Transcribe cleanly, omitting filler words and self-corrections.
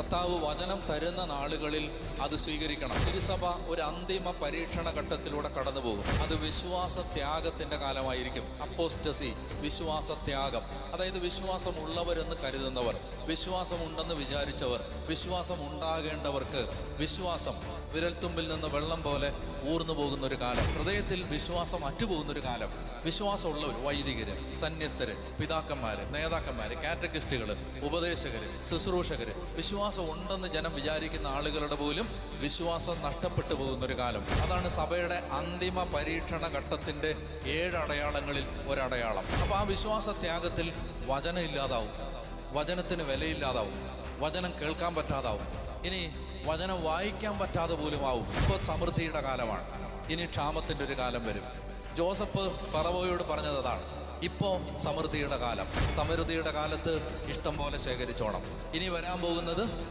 കർത്താവ് വചനം തരുന്ന നാളുകളിൽ അത് സ്വീകരിക്കണം. തിരുസഭ ഒരു അന്തിമ പരീക്ഷണ ഘട്ടത്തിലൂടെ കടന്നു പോകും. അത് വിശ്വാസ ത്യാഗത്തിന്റെ കാലമായിരിക്കും. അപ്പോസ്റ്റസി, വിശ്വാസത്യാഗം. അതായത് വിശ്വാസമുള്ളവരെന്ന് കരുതുന്നവർ, വിശ്വാസമുണ്ടെന്ന് വിചാരിച്ചവർ, വിശ്വാസം ഉണ്ടാകേണ്ടവർക്ക് വിശ്വാസം വിരൽത്തുമ്പിൽ നിന്ന് വെള്ളം പോലെ ഊർന്നു പോകുന്നൊരു കാലം, ഹൃദയത്തിൽ വിശ്വാസം അറ്റുപോകുന്നൊരു കാലം. വിശ്വാസമുള്ളവർ, വൈദികര്, സന്യസ്തര്, പിതാക്കന്മാര്, നേതാക്കന്മാര്, കാറ്റക്കിസ്റ്റുകള്, ഉപദേശകര്, ശുശ്രൂഷകര്, വിശ്വാസം ഉണ്ടെന്ന് ജനം വിചാരിക്കുന്ന ആളുകളുടെ പോലും വിശ്വാസം നഷ്ടപ്പെട്ടു പോകുന്നൊരു കാലം. അതാണ് സഭയുടെ അന്തിമ പരീക്ഷണ ഘട്ടത്തിന്റെ 7 അടയാളങ്ങളിൽ ഒരടയാളം. അപ്പൊ ആ വിശ്വാസത്യാഗത്തിൽ വചനം ഇല്ലാതാവും, വചനത്തിന് വിലയില്ലാതാവും, വചനം കേൾക്കാൻ പറ്റാതാവും, ഇനി വചനം വായിക്കാൻ പറ്റാതെ പോലും ആവും. ഇപ്പോൾ സമൃദ്ധിയുടെ കാലമാണ്, ഇനി ക്ഷാമത്തിൻ്റെ ഒരു കാലം വരും. ജോസഫ് ഫറവോയോട് പറഞ്ഞത് അതാണ്, ഇപ്പോൾ സമൃദ്ധിയുടെ കാലം. സമൃദ്ധിയുടെ കാലത്ത് ഇഷ്ടം പോലെ ശേഖരിച്ചോണം. ഇനി വരാൻ പോകുന്നത്